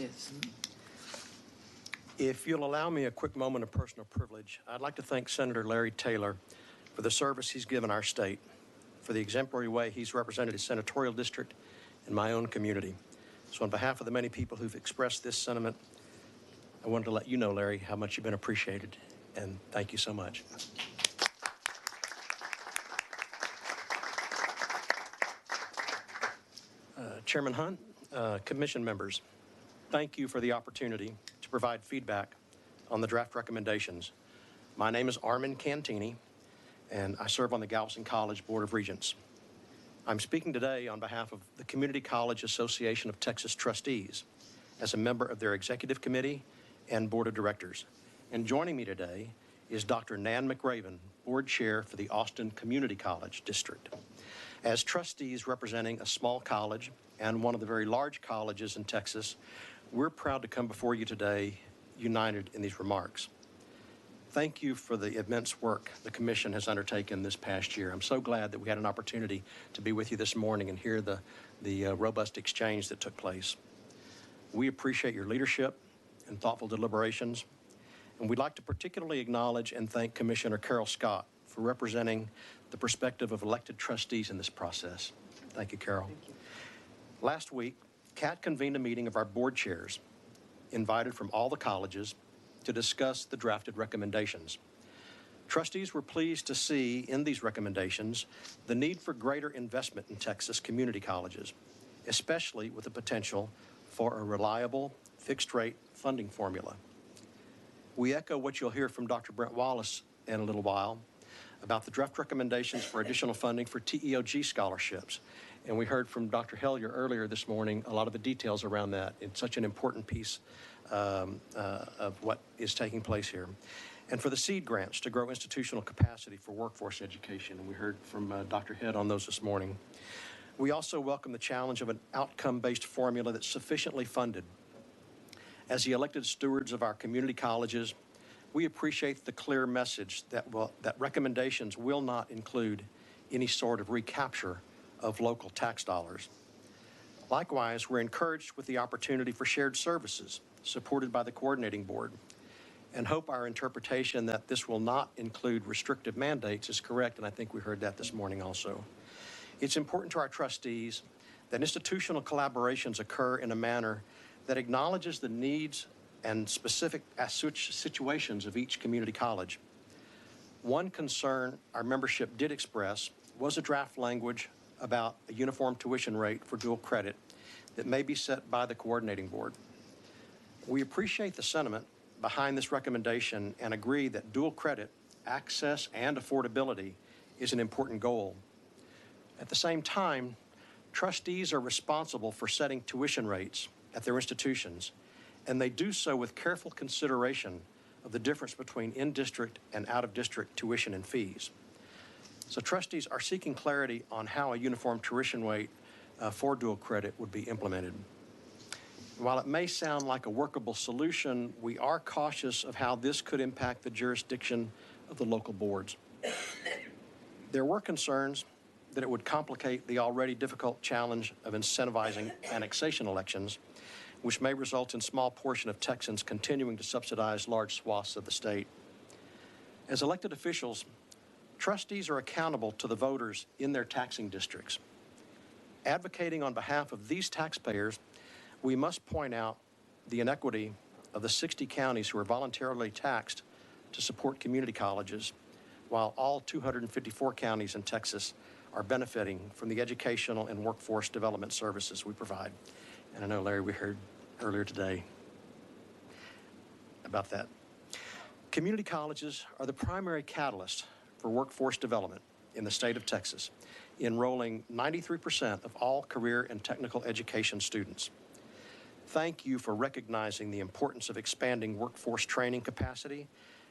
is. If you'll allow me a quick moment of personal privilege, I'd like to thank Senator Larry Taylor for the service he's given our state, for the exemplary way he's represented his senatorial district in my own community. So on behalf of the many people who've expressed this sentiment, I wanted to let you know, Larry, how much you've been appreciated, and thank you so much. Chairman Hunt, commission members, thank you for the opportunity to provide feedback on the draft recommendations. My name is Armin Cantini, and I serve on the Galveston College Board of Regents. I'm speaking today on behalf of the Community College Association of Texas Trustees as a member of their executive committee and board of directors. And joining me today is Dr. Nan McRaven, board chair for the Austin Community College District. As trustees representing a small college and one of the very large colleges in Texas, we're proud to come before you today united in these remarks. Thank you for the immense work the Commission has undertaken this past year. I'm so glad that we had an opportunity to be with you this morning and hear the robust exchange that took place. We appreciate your leadership and thoughtful deliberations, and we'd like to particularly acknowledge and thank Commissioner Carol Scott for representing the perspective of elected trustees in this process. Thank you, Carol. Thank you. Last week, CATT convened a meeting of our board chairs, invited from all the colleges, to discuss the drafted recommendations. Trustees were pleased to see in these recommendations the need for greater investment in Texas community colleges, especially with the potential for a reliable, fixed-rate funding formula. We echo what you'll hear from Dr. Brent Wallace in a little while about the draft recommendations for additional funding for TEOG scholarships. And we heard from Dr. Hellier earlier this morning a lot of the details around that. It's such an important piece of what is taking place here. And for the seed grants to grow institutional capacity for workforce education. And we heard from Dr. Head on those this morning. We also welcome the challenge of an outcome-based formula that's sufficiently funded. As the elected stewards of our community colleges, we appreciate the clear message that recommendations will not include any sort of recapture of local tax dollars. Likewise, we're encouraged with the opportunity for shared services supported by the coordinating board, and hope our interpretation that this will not include restrictive mandates is correct, and I think we heard that this morning also. It's important to our trustees that institutional collaborations occur in a manner that acknowledges the needs and specific situations of each community college. One concern our membership did express was a draft language about a uniform tuition rate for dual credit that may be set by the coordinating board. We appreciate the sentiment behind this recommendation and agree that dual credit, access, and affordability is an important goal. At the same time, trustees are responsible for setting tuition rates at their institutions, and they do so with careful consideration of the difference between in-district and out-of-district tuition and fees. So trustees are seeking clarity on how a uniform tuition rate for dual credit would be implemented. While it may sound like a workable solution, we are cautious of how this could impact the jurisdiction of the local boards. There were concerns that it would complicate the already difficult challenge of incentivizing annexation elections, which may result in a small portion of Texans continuing to subsidize large swaths of the state. As elected officials, trustees are accountable to the voters in their taxing districts. Advocating on behalf of these taxpayers, we must point out the inequity of the 60 counties who are voluntarily taxed to support community colleges, while all 254 counties in Texas are benefiting from the educational and workforce development services we provide. And I know, Larry, we heard earlier today about that. Community colleges are the primary catalyst for workforce development in the state of Texas, enrolling 93% of all career and technical education students. Thank you for recognizing the importance of expanding workforce training capacity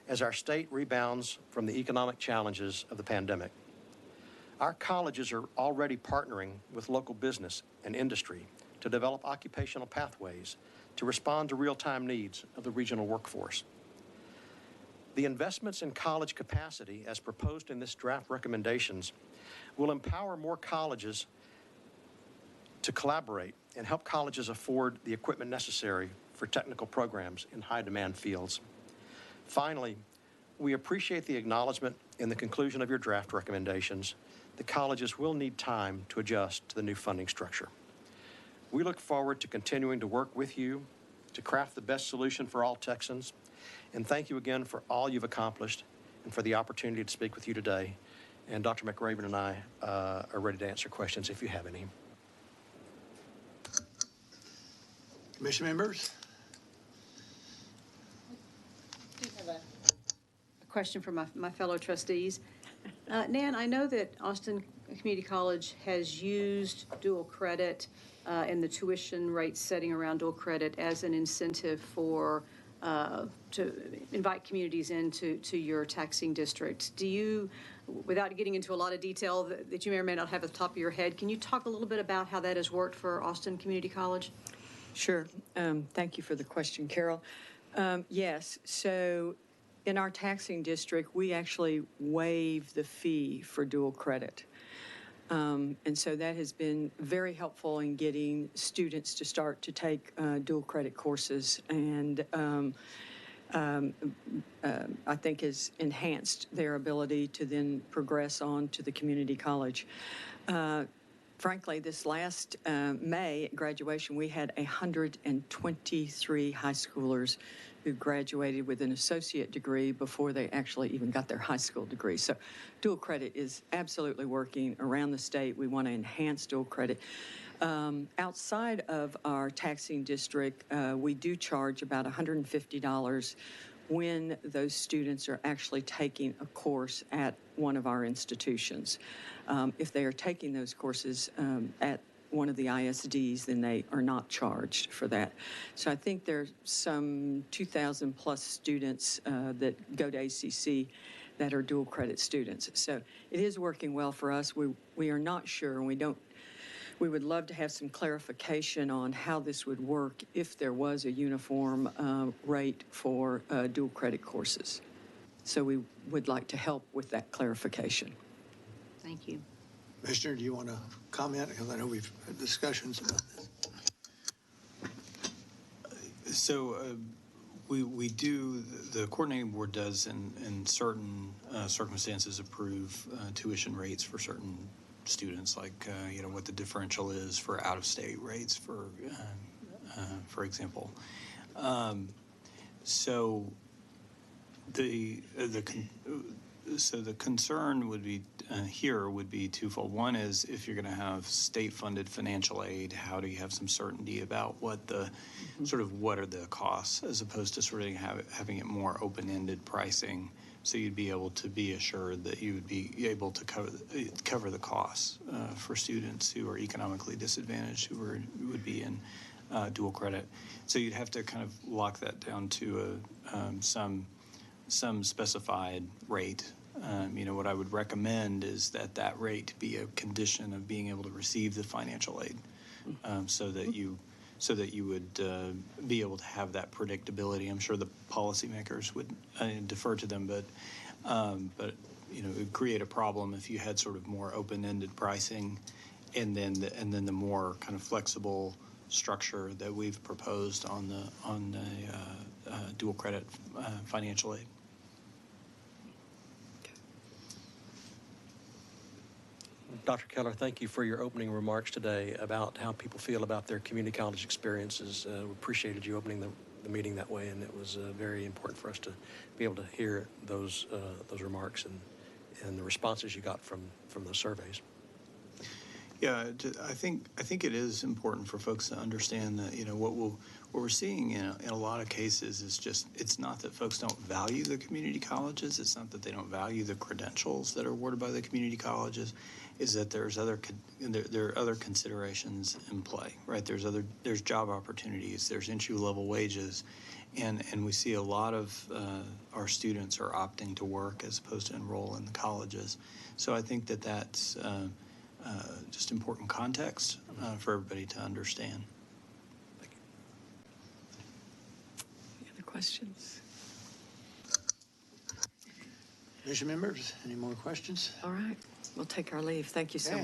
as our state rebounds from the economic challenges of the pandemic. Our colleges are already partnering with local business and industry to develop occupational pathways to respond to real-time needs of the regional workforce. The investments in college capacity, as proposed in this draft recommendations, will empower more colleges to collaborate and help colleges afford the equipment necessary for technical programs in high-demand fields. Finally, we appreciate the acknowledgement in the conclusion of your draft recommendations. The colleges will need time to adjust to the new funding structure. We look forward to continuing to work with you to craft the best solution for all Texans. And thank you again for all you've accomplished and for the opportunity to speak with you today. And Dr. McRaven and I are ready to answer questions if you have any. Commission members? I do have a question for my fellow trustees. Nan, I know that Austin Community College has used dual credit and the tuition rate setting around dual credit as an incentive for to invite communities into your taxing district. Do you, without getting into a lot of detail that you may or may not have at the top of your head, can you talk a little bit about how that has worked for Austin Community College? Sure. Thank you for the question, Carol. Yes. So in our taxing district, we actually waive the fee for dual credit. And so that has been very helpful in getting students to start to take dual credit courses, and I think has enhanced their ability to then progress on to the community college. Frankly, this last May at graduation, we had 123 high schoolers who graduated with an associate degree before they actually even got their high school degree. So dual credit is absolutely working around the state. We want to enhance dual credit. Outside of our taxing district, we do charge about $150 when those students are actually taking a course at one of our institutions. If they are taking those courses at one of the ISDs, then they are not charged for that. So I think there's some 2,000 plus students that go to ACC that are dual credit students. So it is working well for us. We are not sure, and we would love to have some clarification on how this would work if there was a uniform rate for dual credit courses. So we would like to help with that clarification. Thank you. Commissioner, do you want to comment? Because I know we've had discussions about this. So we do, the coordinating board does in certain circumstances approve tuition rates for certain students, like what the differential is for out-of-state rates, for example. So the concern would be here would be twofold. One is, if you're going to have state-funded financial aid, how do you have some certainty about what the what are the costs, as opposed to sort of having it more open-ended pricing, so you'd be able to be assured that you would be able to cover the costs for students who are economically disadvantaged, who would be in dual credit. So you'd have to kind of lock that down to some specified rate. What I would recommend is that rate be a condition of being able to receive the financial aid, so that you would be able to have that predictability. I'm sure the policymakers would defer to them, but it would create a problem if you had sort of more open-ended pricing, and then the more kind of flexible structure that we've proposed on the dual credit financial aid. Dr. Keller, thank you for your opening remarks today about how people feel about their community college experiences. We appreciated you opening the meeting that way, and it was very important for us to be able to hear those remarks and the responses you got from those surveys. Yeah, I think it is important for folks to understand that what we're seeing in a lot of cases is just, it's not that folks don't value the community colleges, it's not that they don't value the credentials that are awarded by the community colleges, is that there are other considerations in play, right? There's job opportunities, there's entry level wages, and we see a lot of our students are opting to work as opposed to enroll in the colleges. So I think that's just important context for everybody to understand. Thank you. Any other questions? Commission members, any more questions? All right. We'll take our leave. Thank you so much.